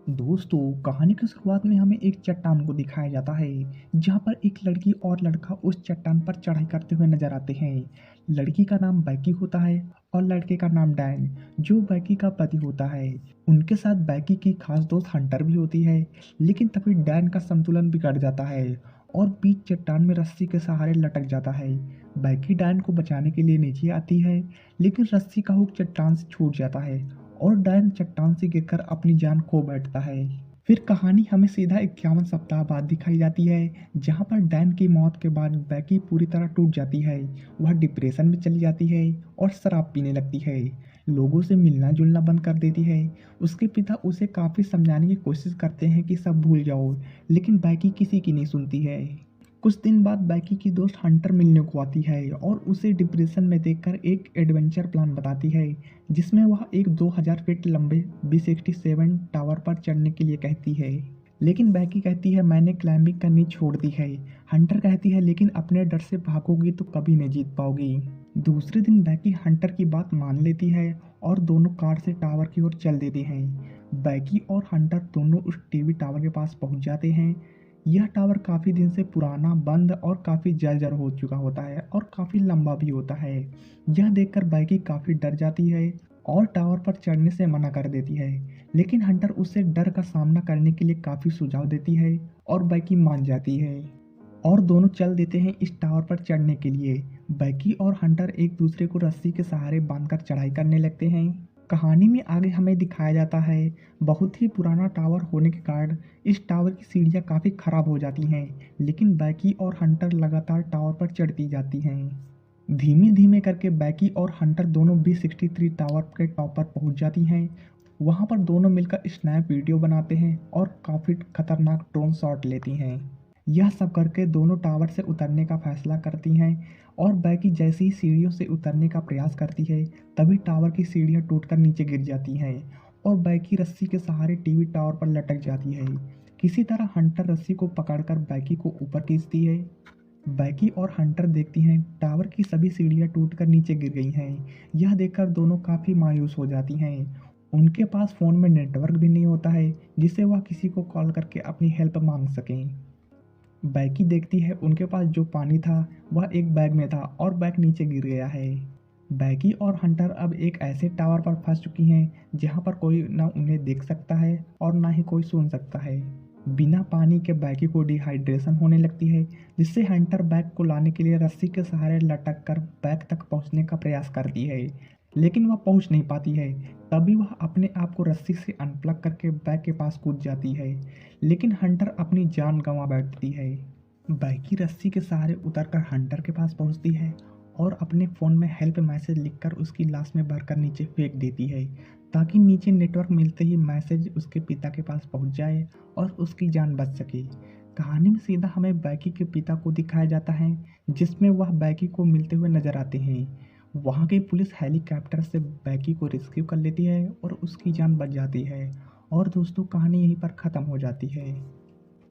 दोस्तों, कहानी की शुरुआत में हमें एक चट्टान को दिखाया जाता है जहाँ पर एक लड़की और लड़का उस चट्टान पर चढ़ाई करते हुए नजर आते हैं। लड़की का नाम बैकी होता है और लड़के का नाम डैन, जो बैकी का पति होता है। उनके साथ बैकी की खास दोस्त हंटर भी होती है, लेकिन तभी डैन का संतुलन बिगड़ जाता है और बीच चट्टान में रस्सी के सहारे लटक जाता है। बैकी डैन को बचाने के लिए नीचे आती है, लेकिन रस्सी का हुक चट्टान से छूट जाता है और डैन चट्टान से गिरकर अपनी जान खो बैठता है। फिर कहानी हमें सीधा 51 सप्ताह बाद दिखाई जाती है, जहाँ पर डैन की मौत के बाद बैकी पूरी तरह टूट जाती है। वह डिप्रेशन में चली जाती है और शराब पीने लगती है। लोगों से मिलना जुलना बंद कर देती है। उसके पिता उसे काफ़ी समझाने की कोशिश करते हैं कि सब भूल जाओ, लेकिन बैकी किसी की नहीं सुनती है। कुछ दिन बाद बैकी की दोस्त हंटर मिलने को आती है और उसे डिप्रेशन में देखकर एक एडवेंचर प्लान बताती है, जिसमें वह एक 2000 फीट लंबे B-67 टावर पर चढ़ने के लिए कहती है। लेकिन बैकी कहती है मैंने क्लाइंबिंग करनी छोड़ दी है। हंटर कहती है लेकिन अपने डर से भागोगी तो कभी नहीं जीत पाओगी। दूसरे दिन बैकी हंटर की बात मान लेती है और दोनों कार से टावर की ओर चल देते हैं। बैकी और हंटर दोनों उस टीवी टावर के पास पहुंच जाते हैं। यह टावर काफ़ी दिन से पुराना, बंद और काफ़ी जर्जर हो चुका होता है और काफ़ी लंबा भी होता है। यह देखकर बैकी काफ़ी डर जाती है और टावर पर चढ़ने से मना कर देती है, लेकिन हंटर उससे डर का सामना करने के लिए काफ़ी सुझाव देती है और बैकी मान जाती है और दोनों चल देते हैं इस टावर पर चढ़ने के लिए। बैकी और हंटर एक दूसरे को रस्सी के सहारे बांधकर चढ़ाई करने लगते हैं। कहानी में आगे हमें दिखाया जाता है, बहुत ही पुराना टावर होने के कारण इस टावर की सीढ़ियाँ काफ़ी खराब हो जाती हैं, लेकिन बैकी और हंटर लगातार टावर पर चढ़ती जाती हैं। धीमे धीमे करके बैकी और हंटर दोनों B-63 टावर के टॉप पर पहुंच जाती हैं। वहां पर दोनों मिलकर स्नैप वीडियो बनाते हैं और काफ़ी खतरनाक ड्रोन शॉट लेती हैं। यह सब करके दोनों टावर से उतरने का फैसला करती हैं और बैकी जैसे ही सीढ़ियों से उतरने का प्रयास करती है, तभी टावर की सीढ़ियां टूटकर नीचे गिर जाती हैं और बैकी रस्सी के सहारे टीवी टावर पर लटक जाती है। किसी तरह हंटर रस्सी को पकड़कर बैकी को ऊपर खींचती है। बैकी और हंटर देखती हैं टावर की सभी सीढ़ियां टूटकर नीचे गिर गई हैं। यह देखकर दोनों काफ़ी मायूस हो जाती हैं। उनके पास फ़ोन में नेटवर्क भी नहीं होता है जिससे वह किसी को कॉल करके अपनी हेल्प मांग सकें। बैकी देखती है उनके पास जो पानी था वह एक बैग में था और बैग नीचे गिर गया है। बैकी और हंटर अब एक ऐसे टावर पर फंस चुकी हैं जहां पर कोई ना उन्हें देख सकता है और ना ही कोई सुन सकता है। बिना पानी के बैकी को डिहाइड्रेशन होने लगती है, जिससे हंटर बैग को लाने के लिए रस्सी के सहारे लटक कर बैग तक पहुंचने का प्रयास करती है, लेकिन वह पहुंच नहीं पाती है। तभी वह अपने आप को रस्सी से अनप्लग करके बैग के पास कूद जाती है, लेकिन हंटर अपनी जान गंवा बैठती है। बैकी रस्सी के सहारे उतरकर हंटर के पास पहुंचती है और अपने फ़ोन में हेल्प मैसेज लिखकर उसकी लाश में भरकर नीचे फेंक देती है, ताकि नीचे नेटवर्क मिलते ही मैसेज उसके पिता के पास पहुंच जाए और उसकी जान बच सके। कहानी में सीधा हमें बैकी के पिता को दिखाया जाता है, जिसमें वह बैकी को मिलते हुए नजर आते हैं। वहाँ की पुलिस हेलीकॉप्टर से बैकी को रेस्क्यू कर लेती है और उसकी जान बच जाती है। और दोस्तों, कहानी यहीं पर ख़त्म हो जाती है।